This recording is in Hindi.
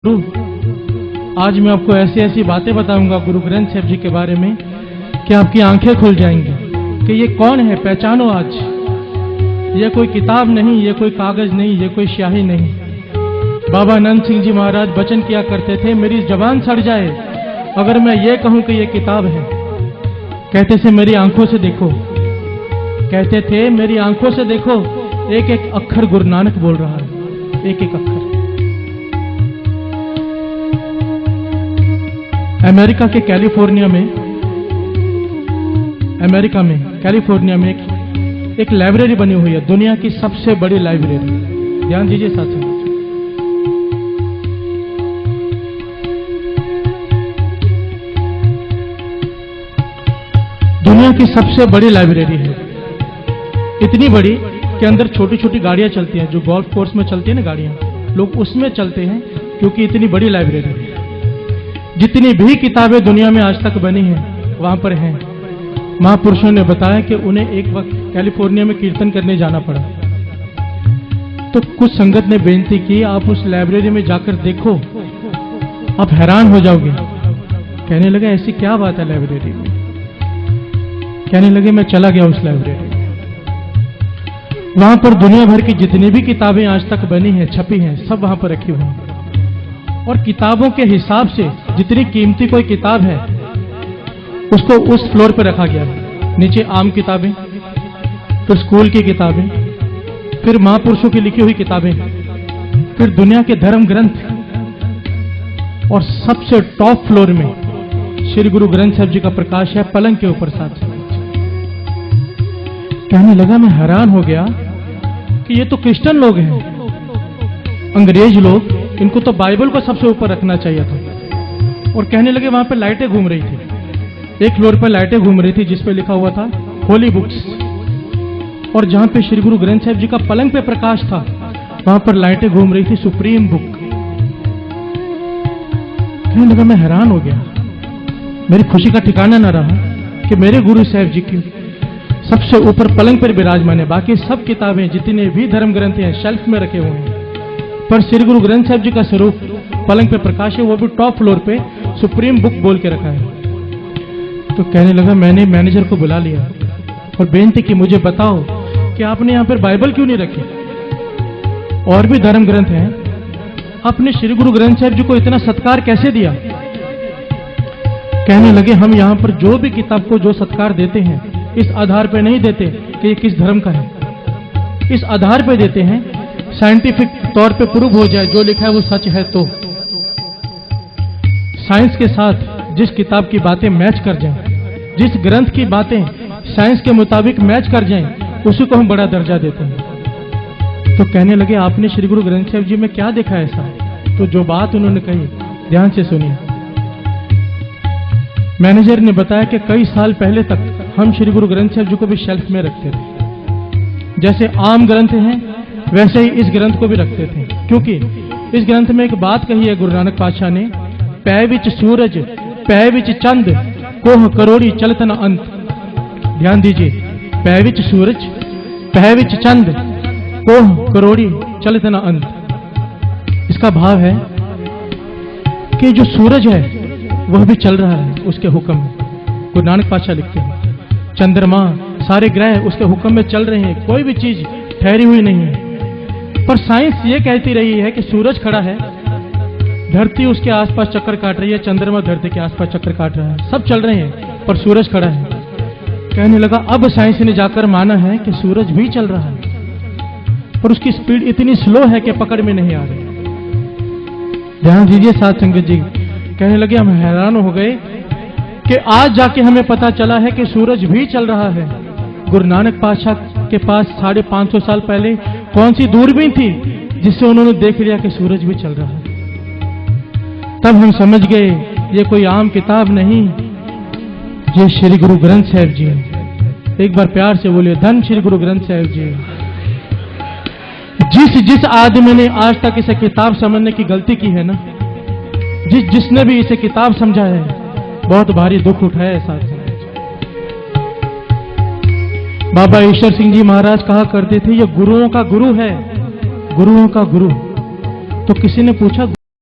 आज मैं आपको ऐसी ऐसी बातें बताऊंगा गुरु ग्रंथ साहिब जी के बारे में कि आपकी आंखें खुल जाएंगी कि ये कौन है। पहचानो आज, ये कोई किताब नहीं, ये कोई कागज नहीं, ये कोई स्याही नहीं। बाबा आनंद सिंह जी महाराज वचन किया करते थे, मेरी जबान सड़ जाए अगर मैं ये कहूं कि ये किताब है। कहते थे मेरी आंखों से देखो, कहते थे मेरी आंखों से देखो, एक एक अक्षर गुरु नानक बोल रहा है, एक एक अक्षर। अमेरिका के कैलिफोर्निया में एक लाइब्रेरी बनी हुई है, दुनिया की सबसे बड़ी लाइब्रेरी। ध्यान दीजिए साथियों, दुनिया की सबसे बड़ी लाइब्रेरी है। इतनी बड़ी कि अंदर छोटी छोटी गाड़ियां चलती हैं, जो गोल्फ कोर्स में चलती है ना गाड़ियां, लोग उसमें चलते हैं क्योंकि इतनी बड़ी लाइब्रेरी है। जितनी भी किताबें दुनिया में आज तक बनी हैं वहां पर हैं। महापुरुषों ने बताया कि उन्हें एक वक्त कैलिफोर्निया में कीर्तन करने जाना पड़ा, तो कुछ संगत ने बेनती की, आप उस लाइब्रेरी में जाकर देखो, आप हैरान हो जाओगे। कहने लगे ऐसी क्या बात है लाइब्रेरी में। कहने लगे मैं चला गया उस लाइब्रेरी में, वहां पर दुनिया भर की जितनी भी किताबें आज तक बनी हैं, छपी हैं, सब वहां पर रखी हुई हैं। और किताबों के हिसाब से जितनी कीमती कोई किताब है उसको उस फ्लोर पर रखा गया है। नीचे आम किताबें, फिर स्कूल की किताबें, फिर महापुरुषों की लिखी हुई किताबें, फिर दुनिया के धर्म ग्रंथ, और सबसे टॉप फ्लोर में श्री गुरु ग्रंथ साहिब जी का प्रकाश है, पलंग के ऊपर साथ। कहने लगा मैं हैरान हो गया कि ये तो क्रिश्चियन लोग हैं, अंग्रेज लोग, इनको तो बाइबल को सबसे ऊपर रखना चाहिए था। और कहने लगे वहां पर लाइटें घूम रही थी, एक फ्लोर पर लाइटें घूम रही थी जिस पे लिखा हुआ था होली बुक्स, और जहां पे श्री गुरु ग्रंथ साहिब जी का पलंग पे प्रकाश था वहां पर लाइटें घूम रही थी सुप्रीम बुक। कहने लगा मैं हैरान हो गया, मेरी खुशी का ठिकाना न रहा कि मेरे गुरु साहिब जी की सबसे ऊपर पलंग पर विराजमान है। बाकी सब किताबें जितने भी धर्म ग्रंथ हैं शेल्फ में रखे हुए हैं, पर श्री गुरु ग्रंथ साहिब जी का स्वरूप पलंग पे प्रकाश है, वो भी टॉप फ्लोर पे सुप्रीम बुक बोल के रखा है। तो कहने लगा मैंने मैनेजर को बुला लिया और बेनती की, मुझे बताओ कि आपने यहां पर बाइबल क्यों नहीं रखी, और भी धर्म ग्रंथ हैं, आपने श्री गुरु ग्रंथ साहिब जी को इतना सत्कार कैसे दिया। कहने लगे हम यहां पर जो भी किताब को जो सत्कार देते हैं इस आधार पर नहीं देते कि ये किस धर्म का है, इस आधार पर देते हैं साइंटिफिक तौर पे प्रूव हो जाए जो लिखा है वो सच है। तो साइंस के साथ जिस किताब की बातें मैच कर जाएं, जिस ग्रंथ की बातें साइंस के मुताबिक मैच कर जाएं, उसी को हम बड़ा दर्जा देते हैं। तो कहने लगे आपने श्री गुरु ग्रंथ साहिब जी में क्या देखा ऐसा। तो जो बात उन्होंने कही ध्यान से सुनिए। मैनेजर ने बताया कि कई साल पहले तक हम श्री गुरु ग्रंथ साहिब जी को भी शेल्फ में रखते थे, जैसे आम ग्रंथ हैं वैसे ही इस ग्रंथ को भी रखते थे, क्योंकि इस ग्रंथ में एक बात कही है गुरु नानक पातशाह ने, पै विच सूरज पै विच चंद कोह करोड़ी चलत न अंत। ध्यान दीजिए, पै विच सूरज पै विच चंद कोह करोड़ी चलत न अंत। इसका भाव है कि जो सूरज है वह भी चल रहा है उसके हुक्म में। गुरु नानक पातशाह लिखते हैं चंद्रमा सारे ग्रह उसके हुक्म में चल रहे हैं, कोई भी चीज ठहरी हुई नहीं है। पर साइंस ये कहती रही है कि सूरज खड़ा है, धरती उसके आसपास चक्कर काट रही है, चंद्रमा धरती के आसपास चक्कर काट रहा है, सब चल रहे हैं पर सूरज खड़ा है। कहने लगा अब साइंस ने जाकर माना है कि सूरज भी चल रहा है, पर उसकी स्पीड इतनी स्लो है कि पकड़ में नहीं आ रही। ध्यान दीजिए साथ संगत जी। कहने लगे हम हैरान हो गए कि आज जाके हमें पता चला है कि सूरज भी चल रहा है। गुरु नानक पातशाह के पास 550 साल पहले कौन सी दूरबीन थी जिससे उन्होंने देख लिया कि सूरज भी चल रहा है। तब हम समझ गए ये कोई आम किताब नहीं, ये श्री गुरु ग्रंथ साहिब जी हैं। एक बार प्यार से बोलिए धन श्री गुरु ग्रंथ साहिब जी। जिस आदमी ने आज तक इसे किताब समझने की गलती की है ना, जिसने भी इसे किताब समझा है, बहुत भारी दुख उठाया है साथ। बाबा ईश्वर सिंह जी महाराज कहा करते थे ये गुरुओं का गुरु है, गुरुओं का गुरु। तो किसी ने पूछा